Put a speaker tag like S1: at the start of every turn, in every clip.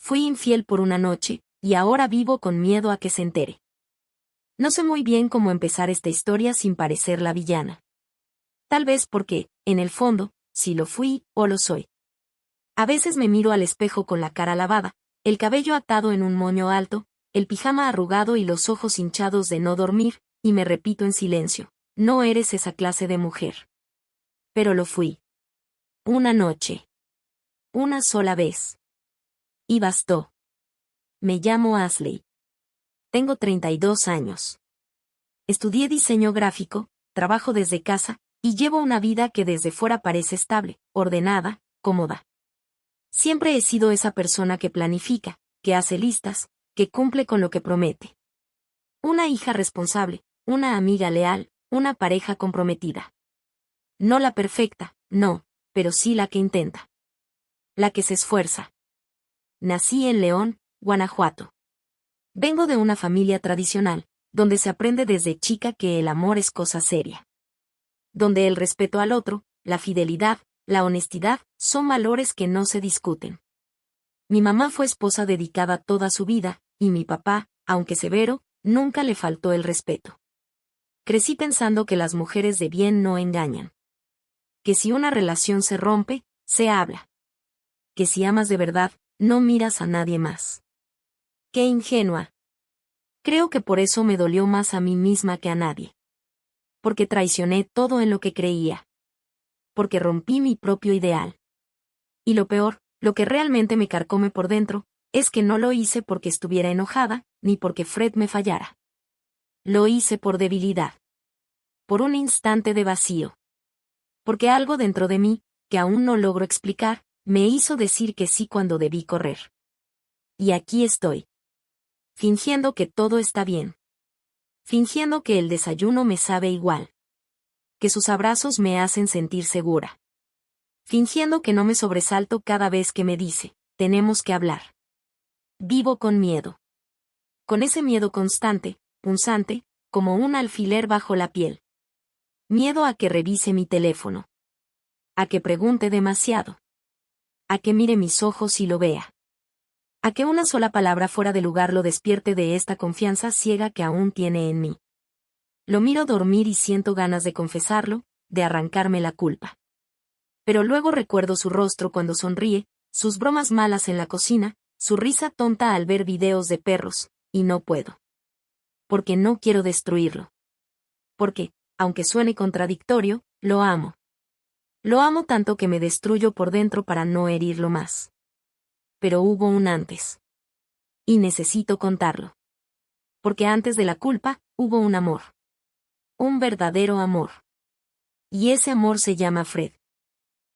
S1: Fui infiel por una noche, y ahora vivo con miedo a que se entere. No sé muy bien cómo empezar esta historia sin parecer la villana. Tal vez porque, en el fondo, sí lo fui, o lo soy. A veces me miro al espejo con la cara lavada, el cabello atado en un moño alto, el pijama arrugado y los ojos hinchados de no dormir, y me repito en silencio, no eres esa clase de mujer. Pero lo fui. Una noche. Una sola vez. Y bastó. Me llamo Ashley. Tengo 32 años. Estudié diseño gráfico, trabajo desde casa, y llevo una vida que desde fuera parece estable, ordenada, cómoda. Siempre he sido esa persona que planifica, que hace listas, que cumple con lo que promete. Una hija responsable, una amiga leal, una pareja comprometida. No la perfecta, no, pero sí la que intenta. La que se esfuerza. Nací en León, Guanajuato. Vengo de una familia tradicional, donde se aprende desde chica que el amor es cosa seria. Donde el respeto al otro, la fidelidad, la honestidad, son valores que no se discuten. Mi mamá fue esposa dedicada toda su vida, y mi papá, aunque severo, nunca le faltó el respeto. Crecí pensando que las mujeres de bien no engañan. Que si una relación se rompe, se habla. Que si amas de verdad, no miras a nadie más. ¡Qué ingenua! Creo que por eso me dolió más a mí misma que a nadie. Porque traicioné todo en lo que creía. Porque rompí mi propio ideal. Y lo peor, lo que realmente me carcome por dentro, es que no lo hice porque estuviera enojada, ni porque Fred me fallara. Lo hice por debilidad. Por un instante de vacío. Porque algo dentro de mí, que aún no logro explicar, me hizo decir que sí cuando debí correr. Y aquí estoy. Fingiendo que todo está bien. Fingiendo que el desayuno me sabe igual. Que sus abrazos me hacen sentir segura. Fingiendo que no me sobresalto cada vez que me dice, tenemos que hablar. Vivo con miedo. Con ese miedo constante, punzante, como un alfiler bajo la piel. Miedo a que revise mi teléfono. A que pregunte demasiado. A que mire mis ojos y lo vea. A que una sola palabra fuera de lugar lo despierte de esta confianza ciega que aún tiene en mí. Lo miro dormir y siento ganas de confesarlo, de arrancarme la culpa. Pero luego recuerdo su rostro cuando sonríe, sus bromas malas en la cocina, su risa tonta al ver videos de perros, y no puedo. Porque no quiero destruirlo. Porque, aunque suene contradictorio, lo amo. Lo amo tanto que me destruyo por dentro para no herirlo más. Pero hubo un antes. Y necesito contarlo. Porque antes de la culpa, hubo un amor. Un verdadero amor. Y ese amor se llama Fred.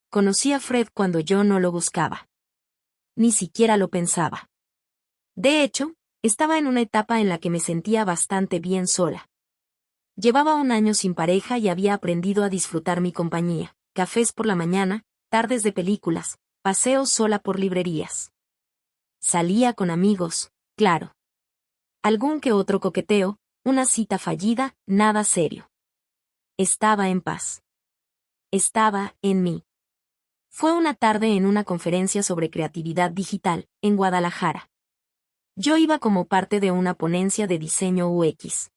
S1: Conocí a Fred cuando yo no lo buscaba. Ni siquiera lo pensaba. De hecho, estaba en una etapa en la que me sentía bastante bien sola. Llevaba un año sin pareja y había aprendido a disfrutar mi compañía, cafés por la mañana, tardes de películas, paseos sola por librerías. Salía con amigos, claro. Algún que otro coqueteo, una cita fallida, nada serio. Estaba en paz. Estaba en mí. Fue una tarde en una conferencia sobre creatividad digital, en Guadalajara. Yo iba como parte de una ponencia de diseño UX.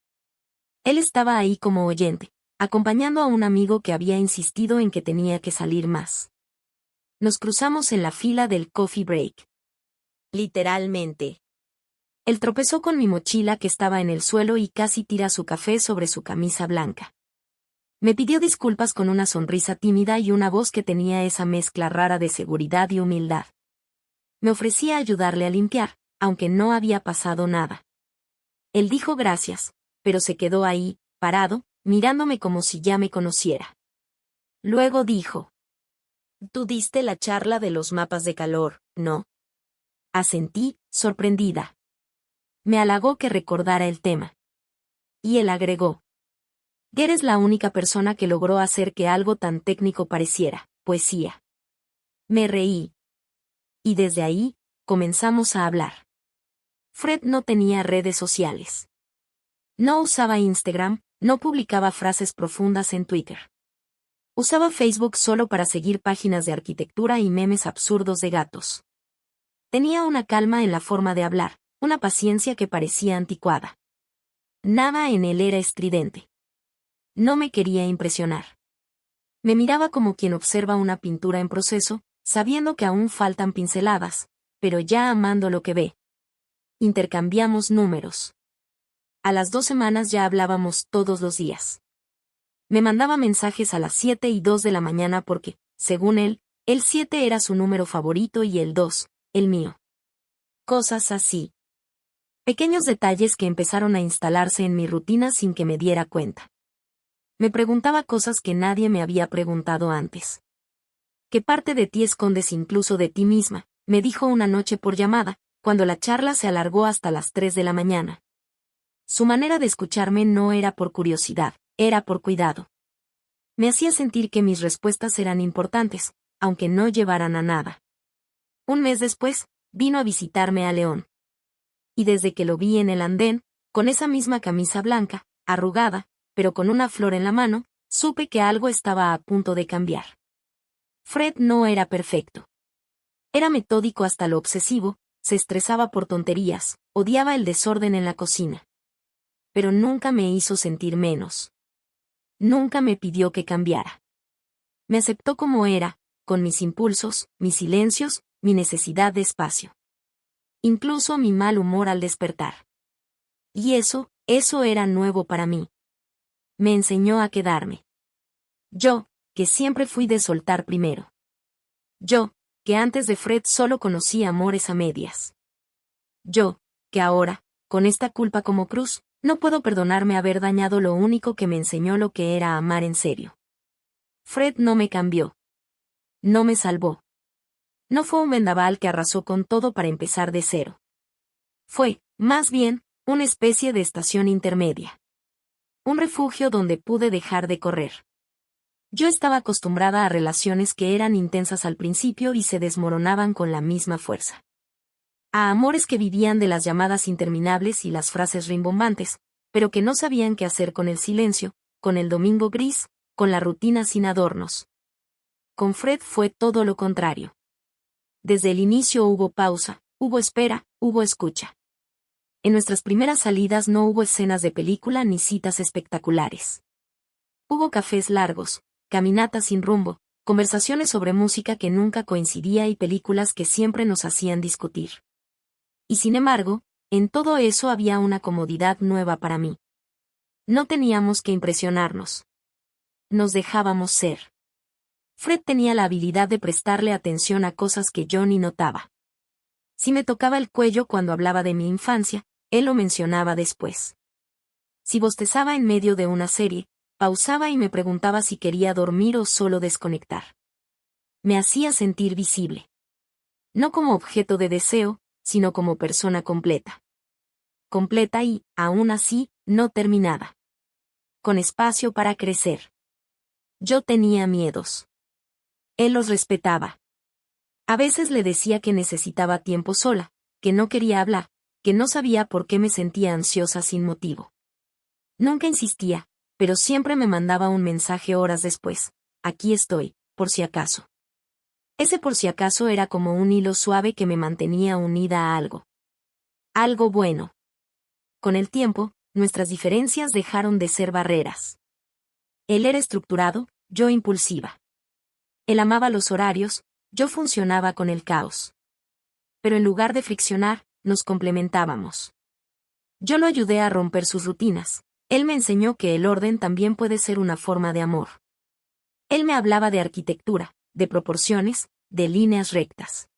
S1: Él estaba ahí como oyente, acompañando a un amigo que había insistido en que tenía que salir más. Nos cruzamos en la fila del coffee break. Literalmente. Él tropezó con mi mochila que estaba en el suelo y casi tira su café sobre su camisa blanca. Me pidió disculpas con una sonrisa tímida y una voz que tenía esa mezcla rara de seguridad y humildad. Me ofrecí a ayudarle a limpiar, aunque no había pasado nada. Él dijo gracias, pero se quedó ahí, parado, mirándome como si ya me conociera. Luego dijo: «Tú diste la charla de los mapas de calor, ¿no?». Asentí, sorprendida. Me halagó que recordara el tema. Y él agregó: «Eres la única persona que logró hacer que algo tan técnico pareciera poesía». Me reí. Y desde ahí, comenzamos a hablar. Fred no tenía redes sociales. No usaba Instagram, no publicaba frases profundas en Twitter. Usaba Facebook solo para seguir páginas de arquitectura y memes absurdos de gatos. Tenía una calma en la forma de hablar, una paciencia que parecía anticuada. Nada en él era estridente. No me quería impresionar. Me miraba como quien observa una pintura en proceso, sabiendo que aún faltan pinceladas, pero ya amando lo que ve. Intercambiamos números. A las 2 semanas ya hablábamos todos los días. Me mandaba mensajes a las 7:02 de la mañana porque, según él, el 7 era su número favorito y el 2, el mío. Cosas así. Pequeños detalles que empezaron a instalarse en mi rutina sin que me diera cuenta. Me preguntaba cosas que nadie me había preguntado antes. ¿Qué parte de ti escondes incluso de ti misma?, me dijo una noche por llamada, cuando la charla se alargó hasta las 3 de la mañana. Su manera de escucharme no era por curiosidad, era por cuidado. Me hacía sentir que mis respuestas eran importantes, aunque no llevaran a nada. Un mes después, vino a visitarme a León. Y desde que lo vi en el andén, con esa misma camisa blanca, arrugada, pero con una flor en la mano, supe que algo estaba a punto de cambiar. Fred no era perfecto. Era metódico hasta lo obsesivo, se estresaba por tonterías, odiaba el desorden en la cocina. Pero nunca me hizo sentir menos. Nunca me pidió que cambiara. Me aceptó como era, con mis impulsos, mis silencios, mi necesidad de espacio. Incluso mi mal humor al despertar. Y eso era nuevo para mí. Me enseñó a quedarme. Yo, que siempre fui de soltar primero. Yo, que antes de Fred solo conocía amores a medias. Yo, que ahora, con esta culpa como cruz, no puedo perdonarme haber dañado lo único que me enseñó lo que era amar en serio. Fred no me cambió. No me salvó. No fue un vendaval que arrasó con todo para empezar de cero. Fue, más bien, una especie de estación intermedia. Un refugio donde pude dejar de correr. Yo estaba acostumbrada a relaciones que eran intensas al principio y se desmoronaban con la misma fuerza. A amores que vivían de las llamadas interminables y las frases rimbombantes, pero que no sabían qué hacer con el silencio, con el domingo gris, con la rutina sin adornos. Con Fred fue todo lo contrario. Desde el inicio hubo pausa, hubo espera, hubo escucha. En nuestras primeras salidas no hubo escenas de película ni citas espectaculares. Hubo cafés largos, caminatas sin rumbo, conversaciones sobre música que nunca coincidía y películas que siempre nos hacían discutir. Y sin embargo, en todo eso había una comodidad nueva para mí. No teníamos que impresionarnos. Nos dejábamos ser. Fred tenía la habilidad de prestarle atención a cosas que yo ni notaba. Si me tocaba el cuello cuando hablaba de mi infancia, él lo mencionaba después. Si bostezaba en medio de una serie, pausaba y me preguntaba si quería dormir o solo desconectar. Me hacía sentir visible. No como objeto de deseo, sino como persona completa. Completa y, aún así, no terminada. Con espacio para crecer. Yo tenía miedos. Él los respetaba. A veces le decía que necesitaba tiempo sola, que no quería hablar, que no sabía por qué me sentía ansiosa sin motivo. Nunca insistía, pero siempre me mandaba un mensaje horas después: aquí estoy, por si acaso. Ese por si acaso era como un hilo suave que me mantenía unida a algo. Algo bueno. Con el tiempo, nuestras diferencias dejaron de ser barreras. Él era estructurado, yo impulsiva. Él amaba los horarios, yo funcionaba con el caos. Pero en lugar de friccionar, nos complementábamos. Yo lo ayudé a romper sus rutinas. Él me enseñó que el orden también puede ser una forma de amor. Él me hablaba de arquitectura, de proporciones, de líneas rectas.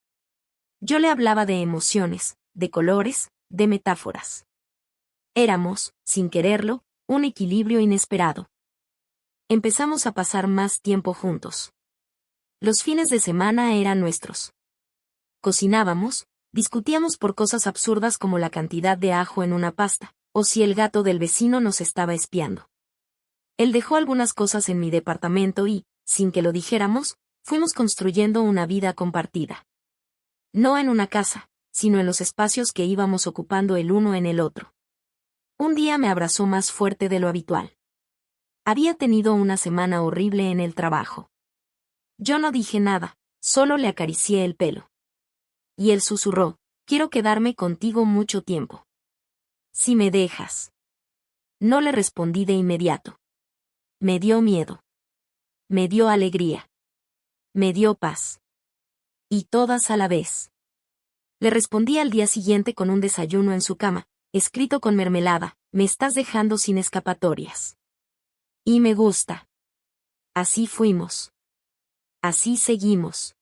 S1: Yo le hablaba de emociones, de colores, de metáforas. Éramos, sin quererlo, un equilibrio inesperado. Empezamos a pasar más tiempo juntos. Los fines de semana eran nuestros. Cocinábamos, discutíamos por cosas absurdas como la cantidad de ajo en una pasta, o si el gato del vecino nos estaba espiando. Él dejó algunas cosas en mi departamento y, sin que lo dijéramos, fuimos construyendo una vida compartida. No en una casa, sino en los espacios que íbamos ocupando el uno en el otro. Un día me abrazó más fuerte de lo habitual. Había tenido una semana horrible en el trabajo. Yo no dije nada, solo le acaricié el pelo. Y él susurró, quiero quedarme contigo mucho tiempo. Si me dejas. No le respondí de inmediato. Me dio miedo. Me dio alegría. Me dio paz. Y todas a la vez. Le respondí al día siguiente con un desayuno en su cama, escrito con mermelada, me estás dejando sin escapatorias. Y me gusta. Así fuimos. Así seguimos.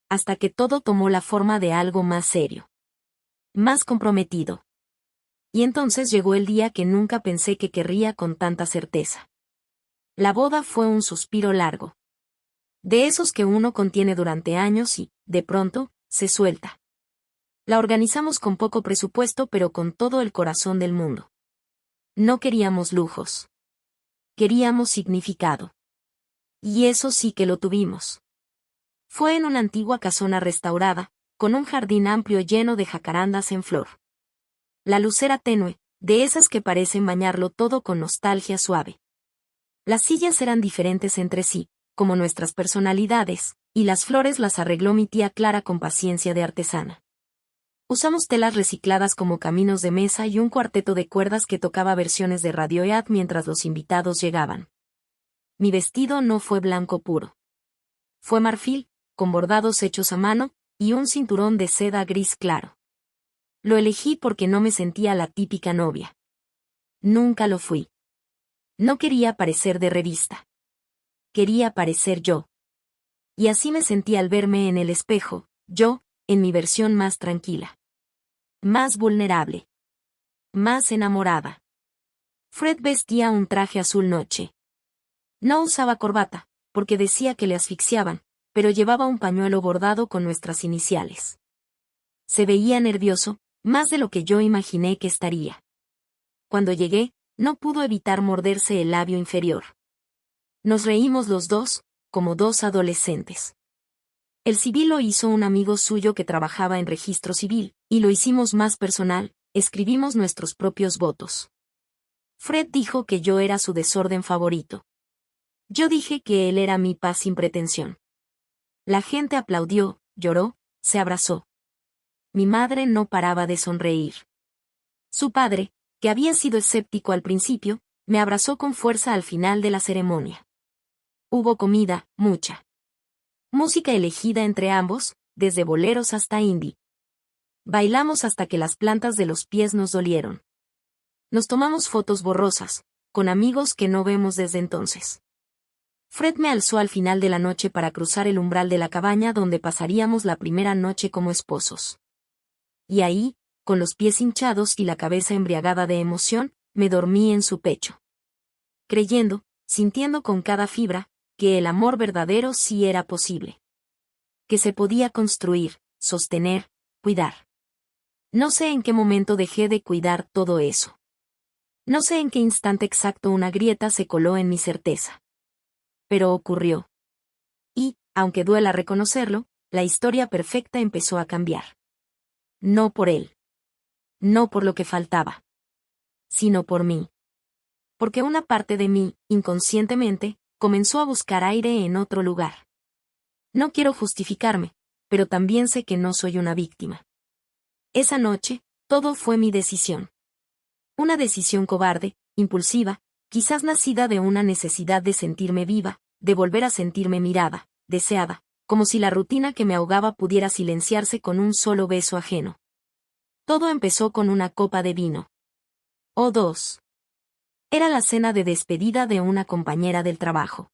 S1: Hasta que todo tomó la forma de algo más serio. Más comprometido. Y entonces llegó el día que nunca pensé que querría con tanta certeza. La boda fue un suspiro largo. De esos que uno contiene durante años y, de pronto, se suelta. La organizamos con poco presupuesto pero con todo el corazón del mundo. No queríamos lujos. Queríamos significado. Y eso sí que lo tuvimos. Fue en una antigua casona restaurada, con un jardín amplio lleno de jacarandas en flor. La luz era tenue, de esas que parecen bañarlo todo con nostalgia suave. Las sillas eran diferentes entre sí, como nuestras personalidades, y las flores las arregló mi tía Clara con paciencia de artesana. Usamos telas recicladas como caminos de mesa y un cuarteto de cuerdas que tocaba versiones de Radiohead mientras los invitados llegaban. Mi vestido no fue blanco puro. Fue marfil, con bordados hechos a mano, y un cinturón de seda gris claro. Lo elegí porque no me sentía la típica novia. Nunca lo fui. No quería parecer de revista. Quería parecer yo. Y así me sentí al verme en el espejo, yo, en mi versión más tranquila. Más vulnerable. Más enamorada. Fred vestía un traje azul noche. No usaba corbata, porque decía que le asfixiaban, pero llevaba un pañuelo bordado con nuestras iniciales. Se veía nervioso, más de lo que yo imaginé que estaría. Cuando llegué, no pudo evitar morderse el labio inferior. Nos reímos los dos, como dos adolescentes. El civil lo hizo un amigo suyo que trabajaba en registro civil, y lo hicimos más personal, escribimos nuestros propios votos. Fred dijo que yo era su desorden favorito. Yo dije que él era mi paz sin pretensión. La gente aplaudió, lloró, se abrazó. Mi madre no paraba de sonreír. Su padre, que había sido escéptico al principio, me abrazó con fuerza al final de la ceremonia. Hubo comida, mucha. Música elegida entre ambos, desde boleros hasta indie. Bailamos hasta que las plantas de los pies nos dolieron. Nos tomamos fotos borrosas, con amigos que no vemos desde entonces. Fred me alzó al final de la noche para cruzar el umbral de la cabaña donde pasaríamos la primera noche como esposos. Y ahí, con los pies hinchados y la cabeza embriagada de emoción, me dormí en su pecho. Creyendo, sintiendo con cada fibra, que el amor verdadero sí era posible. Que se podía construir, sostener, cuidar. No sé en qué momento dejé de cuidar todo eso. No sé en qué instante exacto una grieta se coló en mi certeza. Pero ocurrió. Y, aunque duela reconocerlo, la historia perfecta empezó a cambiar. No por él. No por lo que faltaba. Sino por mí. Porque una parte de mí, inconscientemente, comenzó a buscar aire en otro lugar. No quiero justificarme, pero también sé que no soy una víctima. Esa noche, todo fue mi decisión. Una decisión cobarde, impulsiva, quizás nacida de una necesidad de sentirme viva, de volver a sentirme mirada, deseada, como si la rutina que me ahogaba pudiera silenciarse con un solo beso ajeno. Todo empezó con una copa de vino. O dos. Era la cena de despedida de una compañera del trabajo.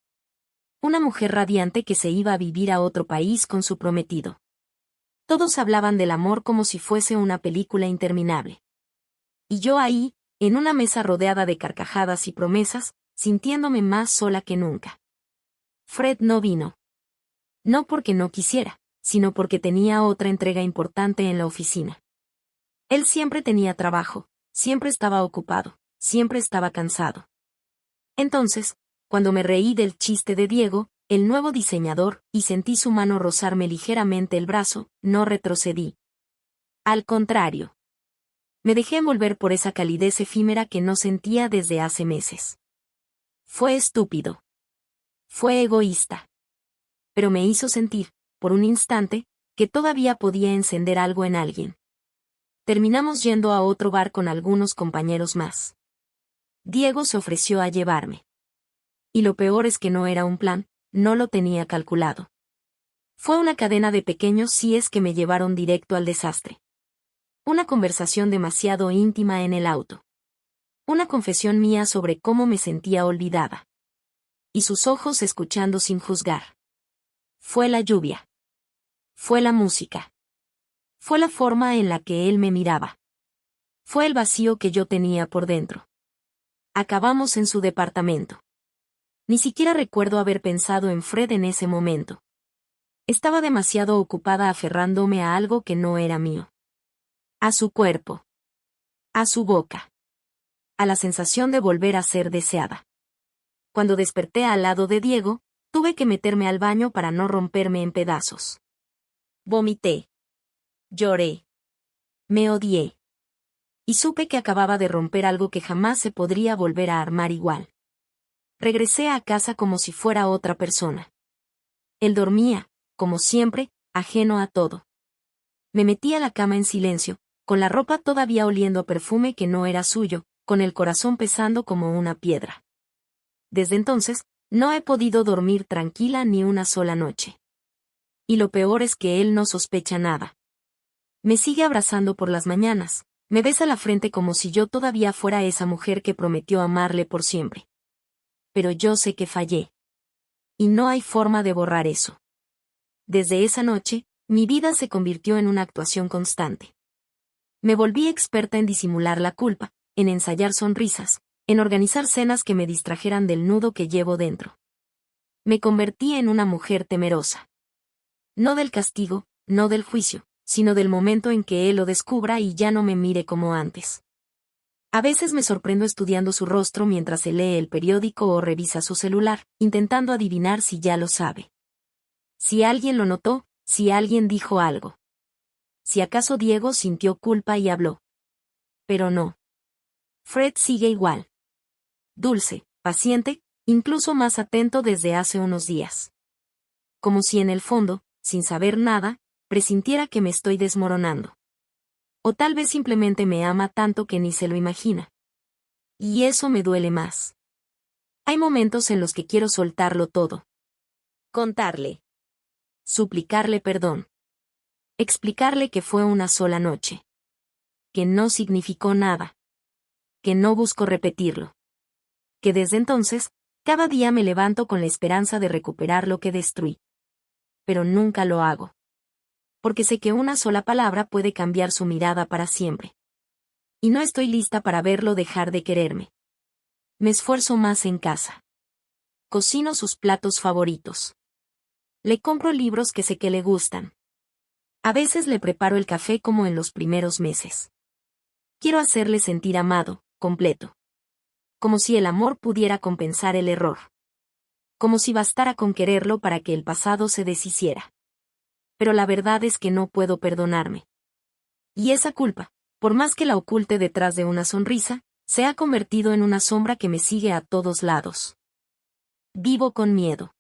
S1: Una mujer radiante que se iba a vivir a otro país con su prometido. Todos hablaban del amor como si fuese una película interminable. Y yo ahí, en una mesa rodeada de carcajadas y promesas, sintiéndome más sola que nunca. Fred no vino. No porque no quisiera, sino porque tenía otra entrega importante en la oficina. Él siempre tenía trabajo, siempre estaba ocupado, siempre estaba cansado. Entonces, cuando me reí del chiste de Diego, el nuevo diseñador, y sentí su mano rozarme ligeramente el brazo, no retrocedí. Al contrario. Me dejé envolver por esa calidez efímera que no sentía desde hace meses. Fue estúpido. Fue egoísta. Pero me hizo sentir, por un instante, que todavía podía encender algo en alguien. Terminamos yendo a otro bar con algunos compañeros más. Diego se ofreció a llevarme. Y lo peor es que no era un plan, no lo tenía calculado. Fue una cadena de pequeños síes que me llevaron directo al desastre. Una conversación demasiado íntima en el auto. Una confesión mía sobre cómo me sentía olvidada. Y sus ojos escuchando sin juzgar. Fue la lluvia. Fue la música. Fue la forma en la que él me miraba. Fue el vacío que yo tenía por dentro. Acabamos en su departamento. Ni siquiera recuerdo haber pensado en Fred en ese momento. Estaba demasiado ocupada aferrándome a algo que no era mío. A su cuerpo. A su boca. A la sensación de volver a ser deseada. Cuando desperté al lado de Diego, tuve que meterme al baño para no romperme en pedazos. Vomité. Lloré. Me odié. Y supe que acababa de romper algo que jamás se podría volver a armar igual. Regresé a casa como si fuera otra persona. Él dormía, como siempre, ajeno a todo. Me metí a la cama en silencio, con la ropa todavía oliendo a perfume que no era suyo, con el corazón pesando como una piedra. Desde entonces, no he podido dormir tranquila ni una sola noche. Y lo peor es que él no sospecha nada. Me sigue abrazando por las mañanas, me besa la frente como si yo todavía fuera esa mujer que prometió amarle por siempre. Pero yo sé que fallé. Y no hay forma de borrar eso. Desde esa noche, mi vida se convirtió en una actuación constante. Me volví experta en disimular la culpa, en ensayar sonrisas, en organizar cenas que me distrajeran del nudo que llevo dentro. Me convertí en una mujer temerosa. No del castigo, no del juicio, sino del momento en que él lo descubra y ya no me mire como antes. A veces me sorprendo estudiando su rostro mientras se lee el periódico o revisa su celular, intentando adivinar si ya lo sabe. Si alguien lo notó, si alguien dijo algo. Si acaso Diego sintió culpa y habló. Pero no. Fred sigue igual. Dulce, paciente, incluso más atento desde hace unos días. Como si en el fondo, sin saber nada, presintiera que me estoy desmoronando. O tal vez simplemente me ama tanto que ni se lo imagina. Y eso me duele más. Hay momentos en los que quiero soltarlo todo. Contarle. Suplicarle perdón. Explicarle que fue una sola noche. Que no significó nada. Que no busco repetirlo. Que desde entonces, cada día me levanto con la esperanza de recuperar lo que destruí. Pero nunca lo hago. Porque sé que una sola palabra puede cambiar su mirada para siempre. Y no estoy lista para verlo dejar de quererme. Me esfuerzo más en casa. Cocino sus platos favoritos. Le compro libros que sé que le gustan. A veces le preparo el café como en los primeros meses. Quiero hacerle sentir amado, completo. Como si el amor pudiera compensar el error. Como si bastara con quererlo para que el pasado se deshiciera. Pero la verdad es que no puedo perdonarme. Y esa culpa, por más que la oculte detrás de una sonrisa, se ha convertido en una sombra que me sigue a todos lados. Vivo con miedo.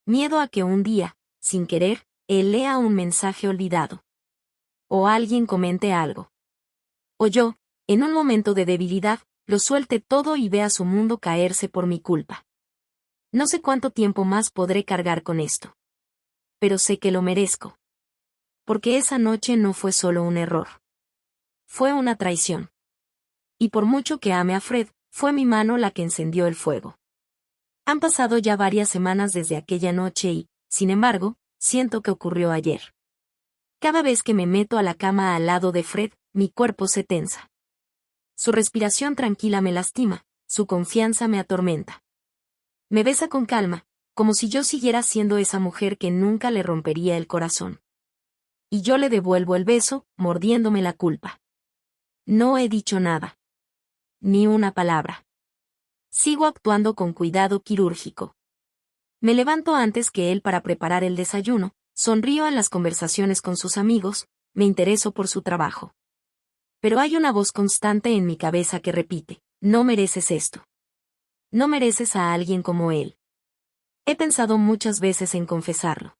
S1: Miedo a que un día, sin querer, él lea un mensaje olvidado. O alguien comente algo. O yo, en un momento de debilidad, lo suelte todo y vea su mundo caerse por mi culpa. No sé cuánto tiempo más podré cargar con esto. Pero sé que lo merezco. Porque esa noche no fue solo un error. Fue una traición. Y por mucho que ame a Fred, fue mi mano la que encendió el fuego. Han pasado ya varias semanas desde aquella noche y, sin embargo, siento que ocurrió ayer. Cada vez que me meto a la cama al lado de Fred, mi cuerpo se tensa. Su respiración tranquila me lastima, su confianza me atormenta. Me besa con calma, como si yo siguiera siendo esa mujer que nunca le rompería el corazón. Y yo le devuelvo el beso, mordiéndome la culpa. No he dicho nada. Ni una palabra. Sigo actuando con cuidado quirúrgico. Me levanto antes que él para preparar el desayuno, sonrío en las conversaciones con sus amigos, me intereso por su trabajo. Pero hay una voz constante en mi cabeza que repite, no mereces esto. No mereces a alguien como él. He pensado muchas veces en confesarlo.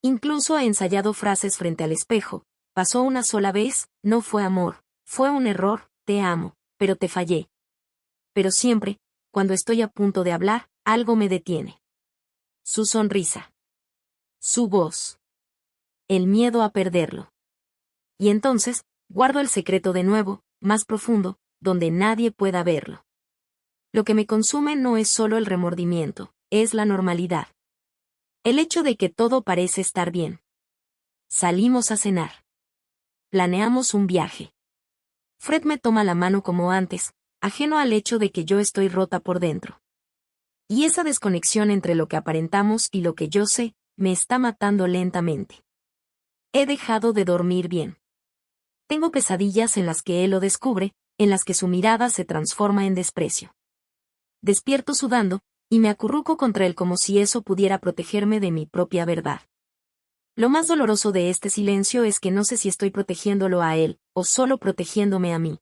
S1: Incluso he ensayado frases frente al espejo. Pasó una sola vez, no fue amor, fue un error, te amo, pero te fallé. Pero siempre, cuando estoy a punto de hablar, algo me detiene. Su sonrisa. Su voz. El miedo a perderlo. Y entonces, guardo el secreto de nuevo, más profundo, donde nadie pueda verlo. Lo que me consume no es solo el remordimiento, es la normalidad. El hecho de que todo parece estar bien. Salimos a cenar. Planeamos un viaje. Fred me toma la mano como antes, ajeno al hecho de que yo estoy rota por dentro. Y esa desconexión entre lo que aparentamos y lo que yo sé, me está matando lentamente. He dejado de dormir bien. Tengo pesadillas en las que él lo descubre, en las que su mirada se transforma en desprecio. Despierto sudando, y me acurruco contra él como si eso pudiera protegerme de mi propia verdad. Lo más doloroso de este silencio es que no sé si estoy protegiéndolo a él, o solo protegiéndome a mí.